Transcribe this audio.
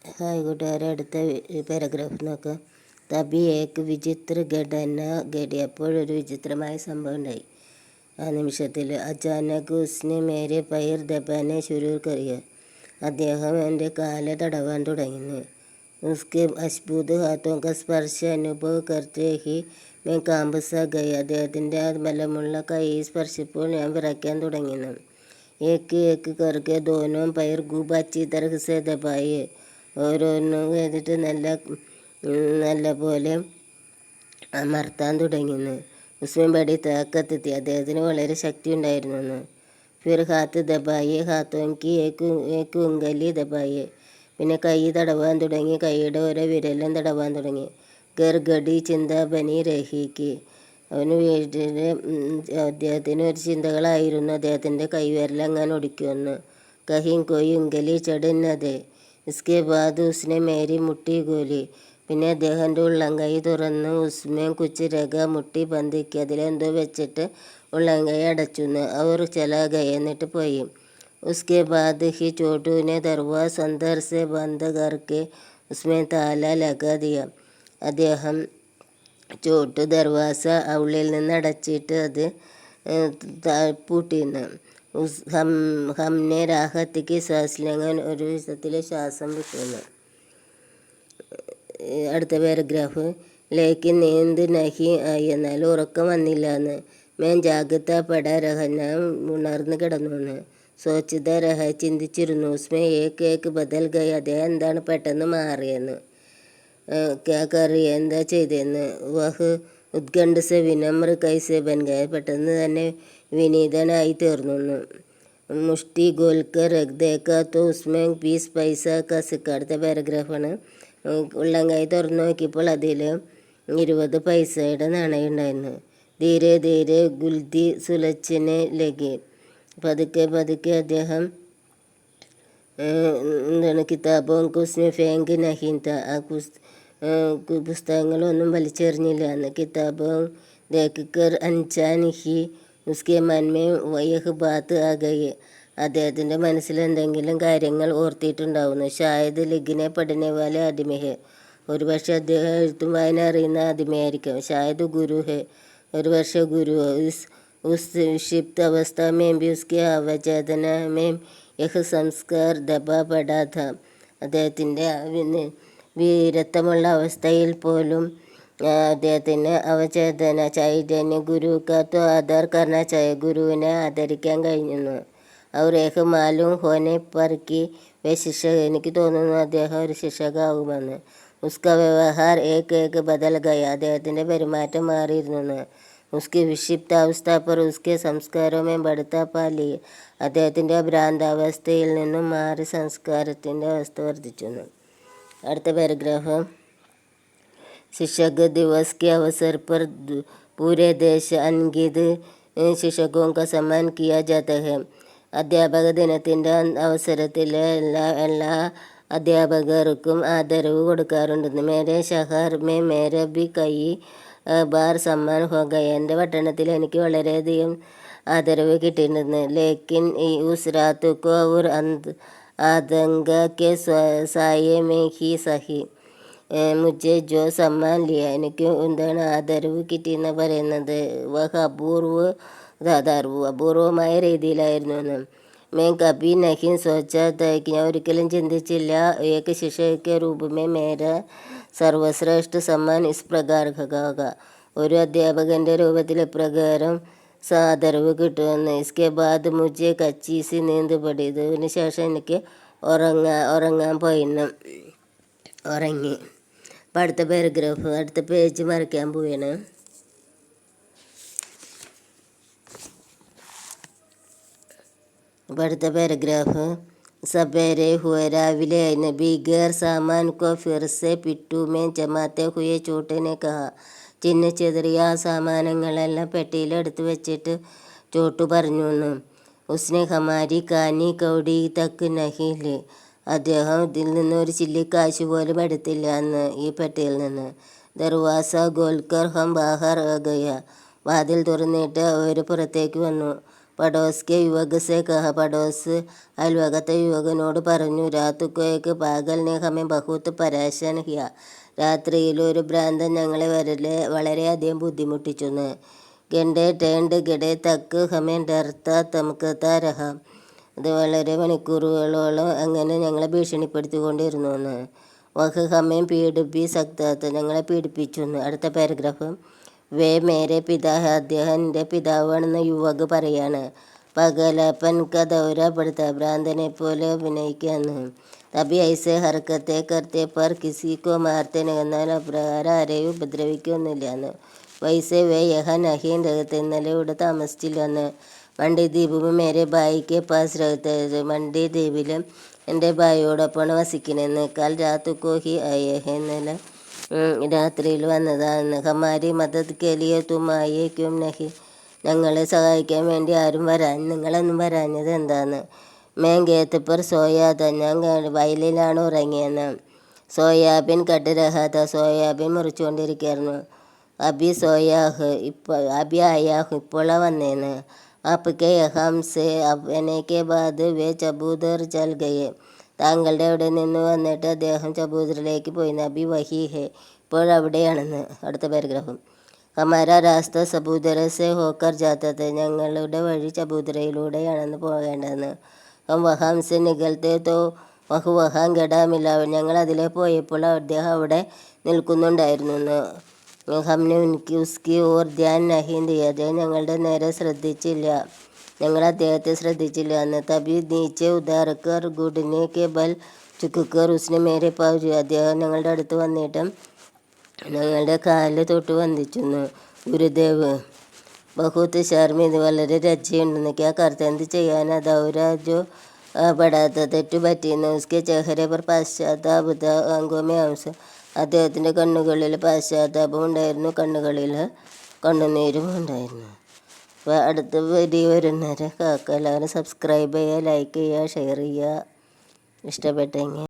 Hi കൂട്ടുകാരെ, അടുത്ത paragraph നോക്കാം. തബി ഏക്ക് വിചിത്ര ഘടന ഘടി. അപ്പോഴൊരു വിചിത്രമായ സംഭവം ഉണ്ടായി. ആ നിമിഷത്തിൽ അച്ചാനക് ഉസ്നെ മേരെ പൈർ ദബാനെ ശുരു കറിയ. അദ്ദേഹം എൻ്റെ കാല തടവാൻ തുടങ്ങി. ഉസ്കെ അശ്ബുദ് ഹാത്തോം ക സ്പർശ അനുഭവ് കർത്തേ ഹി മേ കാമ്പസ ഗയ. അദ്ദേഹത്തിൻ്റെ ആ ബലമുള്ള കൈ സ്പർശിപ്പോൾ ഞാൻ വിറയ്ക്കാൻ തുടങ്ങി. ഏക്ക് ഏക്ക് കർക്കെ ദോനോ പൈർ ഖൂബ് അച്ചി തരഹ് സെ ദബായെ. ഓരോന്നും ചെയ്തിട്ട് നല്ല പോലെ അമർത്താൻ തുടങ്ങിയെന്ന്. ഉസ്മൻ ബഡി താക്കത്തെത്തി. അദ്ദേഹത്തിന് വളരെ ശക്തി ഉണ്ടായിരുന്നു. ഫിർ ഹാത്ത് ദബായെ ഹാത്തോങ്കി ഏക്ക് ഉങ്കലി ദബായെ. പിന്നെ കൈ തടവാൻ തുടങ്ങി. കൈയുടെ ഓരോ വിരലും തടവാൻ തുടങ്ങി. ഗർഗഡി ചിന്ത ബനി രഹിക്ക്. അദ്ദേഹത്തിന് ഒരു ചിന്തകളായിരുന്നു. അദ്ദേഹത്തിൻ്റെ കൈവിരലങ്ങനെ ഒടിക്കുമെന്ന്. കഹിം കൊയ് ഉങ്കലി ചടന്നതെ. ഇസ്കെ ബാദ് ഉസ്നെ മേരി മുട്ടി ഗോലി. പിന്നെ അദ്ദേഹത്തിൻ്റെ ഉള്ളംകൈ തുറന്നു. ഉസ്മേൻ കുച്ച് രഗ മുട്ടി ബന്ധിക്ക്. അതിലെന്തോ വെച്ചിട്ട് ഉള്ളംകൈ അടച്ചുന്ന്. അവർ ചലാ ഗയ, എന്നിട്ട് പോയി. ഉസ്കെ ബാദ് ഹി ചോട്ടുവിനെ ദർവാസ് അന്തർ സെ ബന്ദ് കർക്കെ ഉസ്മേൻ താല ലഗ ദിയ. അദ്ദേഹം ചോട്ടു ദർവാസ ഉള്ളിൽ നിന്ന് അടച്ചിട്ട് അത് പൂട്ടിന്ന്. ഹംനെ രാഹത്തിക്ക് ശ്വാസിലങ്ങൻ, ഒരു വിധത്തിലെ ശ്വാസം വിട്ടുന്നു. അടുത്ത പാരഗ്രാഫ്. ലേക്ക് നീന്ത് നഹി ആയി. എന്നാൽ ഉറക്കം വന്നില്ല എന്ന്. മേൻ ജാഗ്രത പെട രഹ. ഞാൻ ഉണർന്ന് കിടന്നു. സോച്ചിത രഹ, ചിന്തിച്ചിരുന്നു. ഉസ്മേ ഏക്ക് ബദൽ ഗയ. അദ്ദേഹം എന്താണ് പെട്ടെന്ന് മാറിയെന്ന്. ക്യാ കറിയ, എന്താ ചെയ്തതെന്ന്. വഹ് ഉത്കണ്ഠ സെ വിനമ്ര കൈസെ ബൻ ഗയ. പെട്ടെന്ന് തന്നെ വിനീതനായി തീർന്നു. മുഷ്ടി ഗോൽക്കർ രഖ്ദേക്ക തോ ഉസ്മേൻ 20 പൈസ കാ സിക്ക. അടുത്ത പാരഗ്രാഫാണ്. ഉള്ളംകൈ തുറന്നു നോക്കിയപ്പോൾ അതിൽ 20 പൈസയുടെ നാണയം ഉണ്ടായിരുന്നു. ധീരെ ധീരെ ഗുൽദി സുലച്ചിനെ ലഗി. പതുക്കെ പതുക്കെ അദ്ദേഹം എന്താണ് കിതാബോം കുസ്നെ ഫേങ്ക് നഹീന്ത. ആ പുസ്തകങ്ങളൊന്നും വലിച്ചെറിഞ്ഞില്ല എന്ന്. കിതാബോം ദേക്കർ അൻചാൻ ഹി ഉസ്കെ മൻമേ വയഹ് ബാത്ത് ആ ഗയി. അദ്ദേഹത്തിൻ്റെ മനസ്സിൽ എന്തെങ്കിലും കാര്യങ്ങൾ ഓർത്തിട്ടുണ്ടാവുന്നു. ഷായദ് ലിഖിനെ പഠിനെ വാലെ ആദിമി ഹെ. ഒരുപക്ഷെ അദ്ദേഹം എഴുത്തും വായന അറിയുന്ന ആദിമയായിരിക്കും. ഷായദ് ഗുരു ഹെ, ഒരുപക്ഷെ ഗുരു. ഉസ് ക്ഷിപ്ത അവസ്ഥ മേം ബി ഉസ്കെ അവചേതന മേം യഹ് സംസ്കാർ ദബാ പടാ ഥ. അദ്ദേഹത്തിൻ്റെ വീരത്വമുള്ള അവസ്ഥയിൽ പോലും അദ്ദേഹത്തിന് അവചേതന ചൈതന്യ ഗുരു കാത്തോ ആധാർ കർണ ചായ. ഗുരുവിനെ ആദരിക്കാൻ കഴിഞ്ഞു. അവർ ഏഹ് മാലൂം ഹോനെ പർക്കി വേ ശിക്ഷക. എനിക്ക് തോന്നുന്നു അദ്ദേഹം ഒരു ശിക്ഷകാവുമെന്ന്. ഉസ്ക വ്യവഹാർ ഏക്ക് ബദൽ ഗയ. അദ്ദേഹത്തിൻ്റെ പെരുമാറ്റം മാറിയിരുന്നു. ഉസ്കി വിക്ഷിപ്താവസ്ഥ പർ ഉസ്കെ സംസ്കാരമേ ബടുത്ത പാലി. അദ്ദേഹത്തിൻ്റെ ഭ്രാന്താവസ്ഥയിൽ നിന്നും മാറി സംസ്കാരത്തിൻ്റെ അവസ്ഥ വർദ്ധിച്ചു. അടുത്ത പാരഗ്രാഫ്. शिक्षक दिवस के अवसर पर पूरे देश अनगिनत शिक्षकों का सम्मान किया जाता है. അധ്യാപക ദിനത്തിൻ്റെ അവസരത്തിൽ എല്ലാ അധ്യാപകർക്കും ആദരവ് കൊടുക്കാറുണ്ടെന്ന്. മേരെ ഷഹർ മേ മേരെ ബി കൈ ബാർ സമ്മാൻ ഹോ ഗയ. എൻ്റെ പട്ടണത്തിൽ എനിക്ക് വളരെയധികം ആദരവ് കിട്ടിയിട്ടുണ്ടെന്ന്. ലേക്കിൻ ഉസ് രാത് കോ ഔർ ആതങ്ക കെ സായെ മേ ഹി സഹി മുജ്ജെ ജോ സമ്മാൻ ലിയ. എനിക്ക് എന്താണ് ആദരവ് കിട്ടിയെന്ന് പറയുന്നത് വഹ് അപൂർവമായ രീതിയിലായിരുന്നു. മേ കബി നഹി സോച്ച തയ്ക്ക്. ഞാൻ ഒരിക്കലും ചിന്തിച്ചില്ല. ഏക ശിക്ഷയ്ക്ക് രൂപമേ മേര സർവശ്രേഷ്ഠ സമ്മാൻ ഇസ് പ്രകാർ ഹോഗ. ഒരു അധ്യാപകൻ്റെ രൂപത്തിൽ ഇപ്രകാരം ആദരവ് കിട്ടുമെന്ന്. ഇസ്കെ ബാദ് മുജ്ജെ കച്ചീസി നീന്ത് പടി. ഇതിന് ശേഷം എനിക്ക് ഉറങ്ങാൻ പോയിന്ന്. ഉറങ്ങി. അപ്പം അടുത്ത പാരഗ്രാഫ്, അടുത്ത പേജ് മറിക്കാൻ പോവുകയാണ്. അപ്പം അടുത്ത പാരഗ്രാഫ്. സബേരെ ഹുവ. രാവിലെ ആയിന്. ബീഗർ സാമാൻ കോ ഫിർസെ പിട്ടു മേ ജമാത്തെ ഹുയെ ചോട്ടിനെ കഹ. ചിന്നിച്ചെതറിയ ആ സാമാനങ്ങളെല്ലാം പെട്ടിയിലെടുത്ത് വെച്ചിട്ട് ചോട്ടു പറഞ്ഞു. ഉസ്നെ ഹമാരി കാനി കൗടി തക്ക് നഹില്. അദ്ദേഹം ഇതിൽ നിന്ന് ഒരു ചില്ലിക്കാശ് പോലും എടുത്തില്ല എന്ന്, ഈ പെട്ടിയിൽ നിന്ന്. ദർവാസ ഗോൽക്കർ ഹം ബാഹർ ഗയ. വാതിൽ തുറന്നിട്ട് അവർ പുറത്തേക്ക് വന്നു. പടോസ് കെ യുവക് സെ കഹ. പടോസ് അയൽവകത്തെ യുവകനോട് പറഞ്ഞു, രാത്കോ ഏക് പാഗൽ നെ ഹമെ ബഹുത് പരേശാൻ കിയ. രാത്രിയിൽ ഒരു ഭ്രാന്തൻ ഞങ്ങളെ വളരെയധികം ബുദ്ധിമുട്ടിച്ചെന്ന്. ഗണ്ടെ ടേണ്ട് ഗഡെ തക്ക് ഹമെ ഡർത്താ തമക്കത്താ രഹ. അത് വളരെ മണിക്കൂറുകളോളം അങ്ങനെ ഞങ്ങളെ ഭീഷണിപ്പെടുത്തിക്കൊണ്ടിരുന്നു എന്ന്. വഹ് ഹമെ പീഡ് ബി സക്താത്ത. ഞങ്ങളെ പീഡിപ്പിച്ചു. അടുത്ത പാരഗ്രാഫ്. വേ മേരെ പിതാ ഹെ. അദ്ദേഹം എൻ്റെ പിതാവാണെന്ന് യുവക് പറയാണ്. പകലപ്പൻ ക ദൗര പെടുത്ത. ഭ്രാന്തനെ പോലെ അഭിനയിക്കാന്ന്. തബി ഐസെ ഹർക്കത്തെ കർത്തെ പർ കിസിക്കോ മാർത്തെ. എന്നാൽ അപ്രകാരം ആരെയും ഉപദ്രവിക്കൊന്നുമില്ലാന്ന്. വൈസെ വേ യഹ നഹി രഹത്തെ. ഇന്നലെ ഇവിടെ താമസിച്ചില്ലെന്ന്. മണ്ടി ദ്വീപ് മേരെ ബായിക്ക് പാസ് രഹത്തെ. മണ്ടി ദ്വീപിലും എൻ്റെ ബായിയോടൊപ്പമാണ് വസിക്കണെന്ന്. കാൽ രാത്തു കോ ഹി ആയേ ഹെ. ഇന്നലെ രാത്രിയിൽ വന്നതാണ്. ഹമാരി മദത് കെലിയെ തും ആയേ ക്യും നഹി. ഞങ്ങളെ സഹായിക്കാൻ വേണ്ടി ആരും നിങ്ങളൊന്നും വരാഞ്ഞത് എന്താന്ന്. മേം ഗേത്ത് പർ സോയാത. ഞാൻ വയലിലാണ് ഉറങ്ങിയെന്ന്. സോയാബീൻ കട്ട് രഹാത്ത. സോയാബീൻ മുറിച്ചുകൊണ്ടിരിക്കുകയായിരുന്നു. അബി സോയാഹ്. അബി ആയാഹ്. ഇപ്പോഴാണ് വന്നേന്ന്. ആപ്കെ യഹാം സെ ആനെ കെ ബാദ് വേ ചബൂതർ ചൽ ഗയേ. താങ്കളുടെ അവിടെ നിന്ന് വന്നിട്ട് അദ്ദേഹം ചബൂതറിലേക്ക് പോയി. അബി വഹി ഹെ. ഇപ്പോഴവിടെയാണെന്ന്. അടുത്ത പാരഗ്രാഫും. ഹമാര രാസ്ത ചബൂതറ സെ ഹോക്കർ ജാത്തത്. ഞങ്ങളുടെ വഴി ചബൂതറയിലൂടെയാണെന്ന് പോകേണ്ടതെന്ന്. ഹം വഹാം സെ നികൽത്തെ തോ വഹു വഹാം ഗഡാമില്ല. ഞങ്ങൾ അതിലെ പോയപ്പോൾ അദ്ദേഹം അവിടെ നിൽക്കുന്നുണ്ടായിരുന്നു. ഹംനെ ഉസ്കി ഓർ ധ്യാൻ നഹി ദിയ. അദ്ദേഹം ഞങ്ങളുടെ നേരെ ശ്രദ്ധിച്ചില്ല. ഞങ്ങൾ അദ്ദേഹത്തെ ശ്രദ്ധിച്ചില്ല എന്ന്. തബി നീച്ചെ ഉദാർക്കർ ഗുഡ്നെ കെ ബൽ ചുക്കുക്കർ ഉസ്നെ മേരെ പാവ്. അദ്ദേഹം ഞങ്ങളുടെ അടുത്ത് വന്നിട്ടും ഞങ്ങളുടെ കാലിൽ തൊട്ട് വന്ദിച്ചു. ഗുരുദേവ് ബഹുത്ത് ശർമ്മ. ഇത് വളരെ ലജ്ജയുണ്ടെന്ന്. ക്യാ കർത്ത. എന്ത് ചെയ്യാനാ. ദൗരാജോ പെടാത്ത. തെറ്റു പറ്റിയെന്ന്. ഉസ്കെ ചെഹരെ പർ പാശ്ചാത്താപ അംഗോമേ ആംസ. അദ്ദേഹത്തിൻ്റെ കണ്ണുകളിൽ പാശ്ചാത്താപം ഉണ്ടായിരുന്നു. കണ്ണുകളിൽ കണ്ണുനീരും ഉണ്ടായിരുന്നു. അപ്പോൾ അടുത്ത വീഡിയോ വരുന്നവരെ എല്ലാവരും സബ്സ്ക്രൈബ് ചെയ്യുക, ലൈക്ക് ചെയ്യുക, ഷെയർ ചെയ്യുക. ഇഷ്ടപ്പെട്ടെങ്കിൽ